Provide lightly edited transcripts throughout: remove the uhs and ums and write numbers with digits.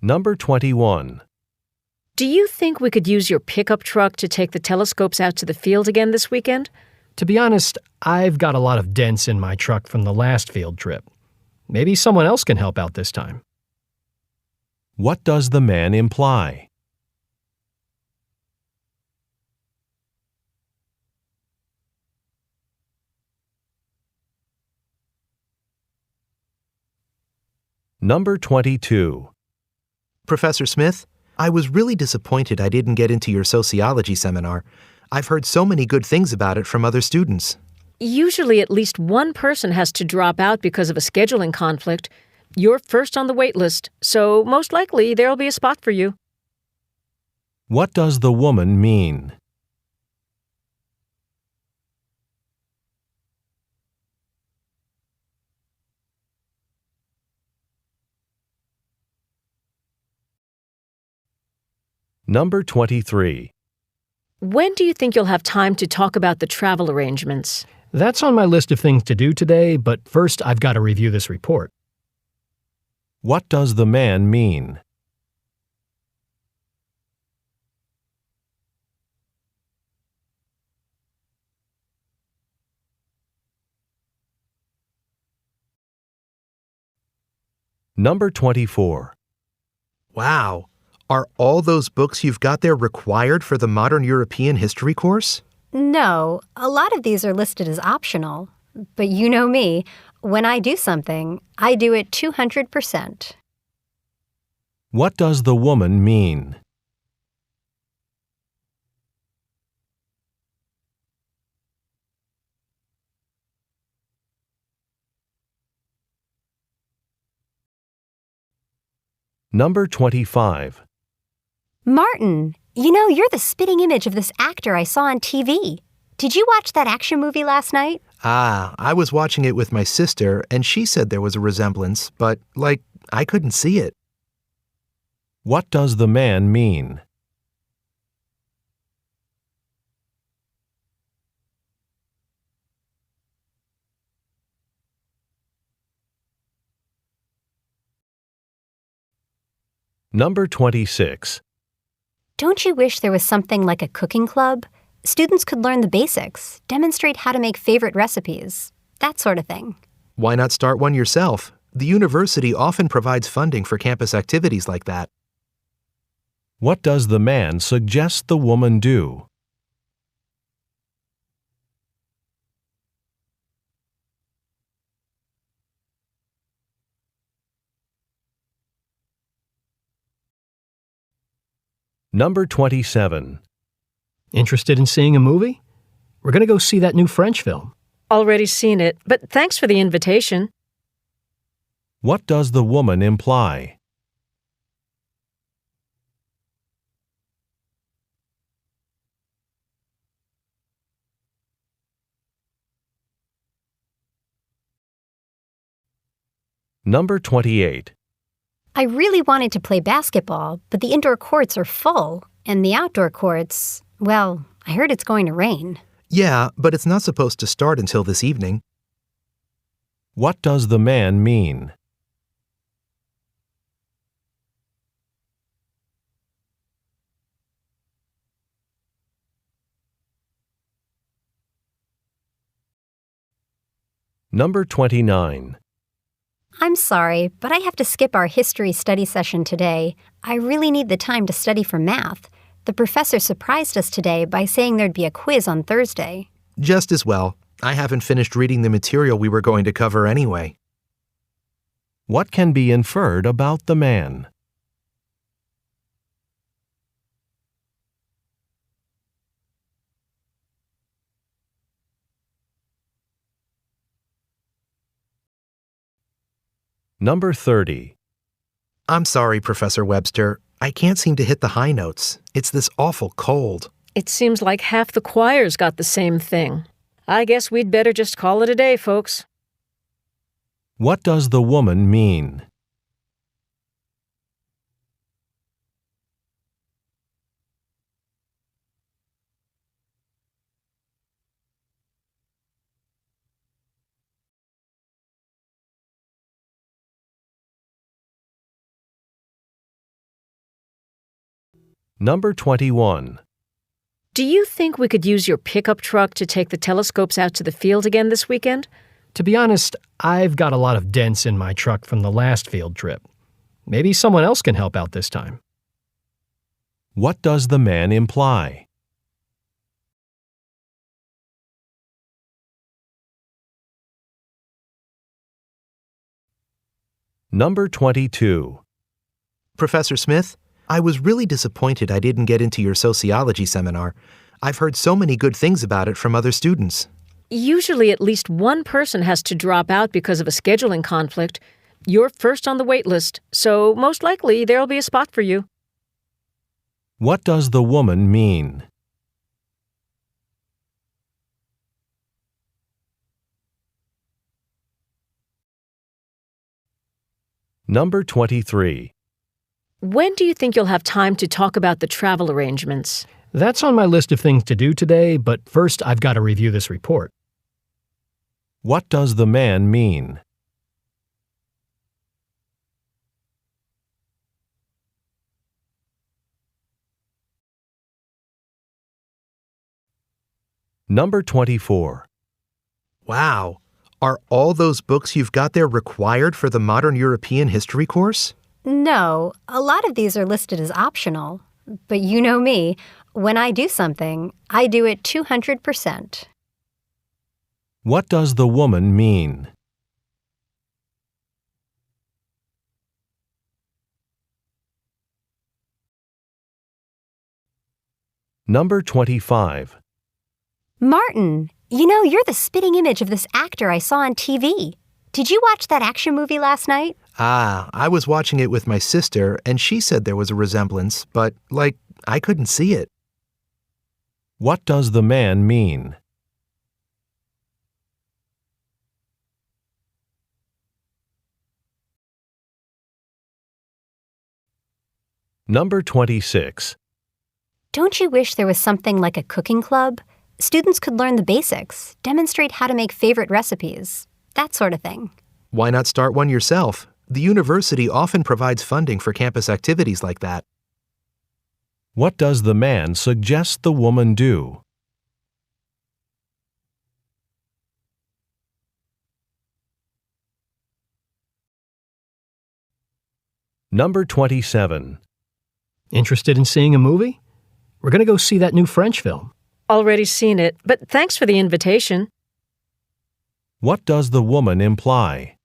Number 21. Do you think we could use your pickup truck to take the telescopes out to the field again this weekend? To be honest, I've got a lot of dents in my truck from the last field trip. Maybe someone else can help out this time. What does the man imply? Number 22. Professor Smith, I was really disappointed I didn't get into your sociology seminar. I've heard so many good things about it from other students. Usually at least one person has to drop out because of a scheduling conflict. You're first on the wait list, so most likely there'll be a spot for you. What does the woman mean? Number 23. When do you think you'll have time to talk about the travel arrangements? That's on my list of things to do today, but first I've got to review this report. What does the man mean? Number 24. Wow. Are all those books you've got there required for the Modern European History course? No, a lot of these are listed as optional. But you know me, when I do something, I do it 200%. What does the woman mean? Number 25. Martin, you know, you're the spitting image of this actor I saw on TV. Did you watch that action movie last night? I was watching it with my sister, and she said there was a resemblance, but, I couldn't see it. What does the man mean? Number 26. Don't you wish there was something like a cooking club? Students could learn the basics, demonstrate how to make favorite recipes, that sort of thing. Why not start one yourself? The university often provides funding for campus activities like that. What does the man suggest the woman do? Number 27. Interested in seeing a movie? We're going to go see that new French film. Already seen it, but thanks for the invitation. What does the woman imply? Number 28. I really wanted to play basketball, but the indoor courts are full, and the outdoor courts, well, I heard it's going to rain. Yeah, but it's not supposed to start until this evening. What does the man mean? Number 29. I'm sorry, but I have to skip our history study session today. I really need the time to study for math. The professor surprised us today by saying there'd be a quiz on Thursday. Just as well. I haven't finished reading the material we were going to cover anyway. What can be inferred about the man? Number 30. I'm sorry, Professor Webster. I can't seem to hit the high notes. It's this awful cold. It seems like half the choir's got the same thing. I guess we'd better just call it a day, folks. What does the woman mean? Number 21. Do you think we could use your pickup truck to take the telescopes out to the field again this weekend? To be honest, I've got a lot of dents in my truck from the last field trip. Maybe someone else can help out this time. What does the man imply? Number 22. Professor Smith, I was really disappointed I didn't get into your sociology seminar. I've heard so many good things about it from other students. Usually at least one person has to drop out because of a scheduling conflict. You're first on the wait list, so most likely there'll be a spot for you. What does the woman mean? Number 23. When do you think you'll have time to talk about the travel arrangements? That's on my list of things to do today, but first I've got to review this report. What does the man mean? Number 24. Wow. Are all those books you've got there required for the Modern European History course? No, a lot of these are listed as optional. But you know me, when I do something, I do it 200%. What does the woman mean? Number 25. Martin, you know, you're the spitting image of this actor I saw on TV. Did you watch that action movie last night? I was watching it with my sister, and she said there was a resemblance, but, I couldn't see it. What does the man mean? Number 26. Don't you wish there was something like a cooking club? Students could learn the basics, demonstrate how to make favorite recipes, that sort of thing. Why not start one yourself? The university often provides funding for campus activities like that. What does the man suggest the woman do? Number 27. Interested in seeing a movie? We're going to go see that new French film. Already seen it, but thanks for the invitation. What does the woman imply?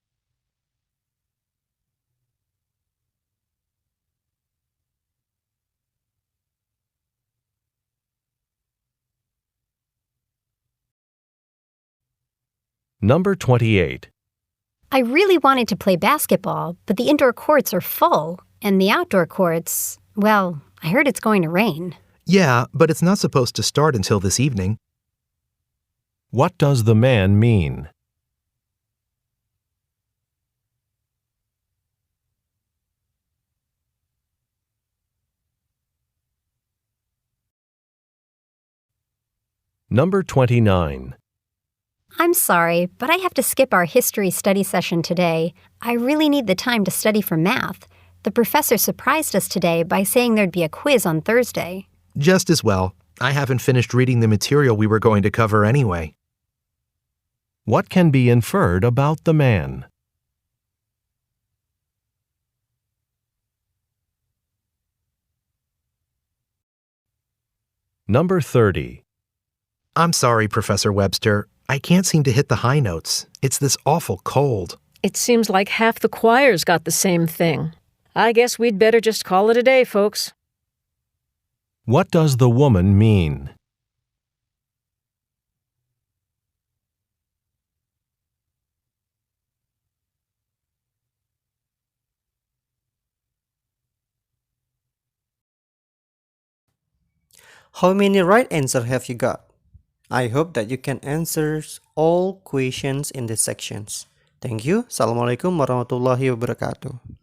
Number 28. I really wanted to play basketball, but the indoor courts are full, and the outdoor courts, well, I heard it's going to rain. Yeah, but it's not supposed to start until this evening. What does the man mean? Number 29. I'm sorry, but I have to skip our history study session today. I really need the time to study for math. The professor surprised us today by saying there'd be a quiz on Thursday. Just as well. I haven't finished reading the material we were going to cover anyway. What can be inferred about the man? Number 30. I'm sorry, Professor Webster. I can't seem to hit the high notes. It's this awful cold. It seems like half the choir's got the same thing. I guess we'd better just call it a day, folks. What does the woman mean? How many right answers have you got? I hope that you can answer all questions in the sections. Thank you. Assalamualaikum warahmatullahi wabarakatuh.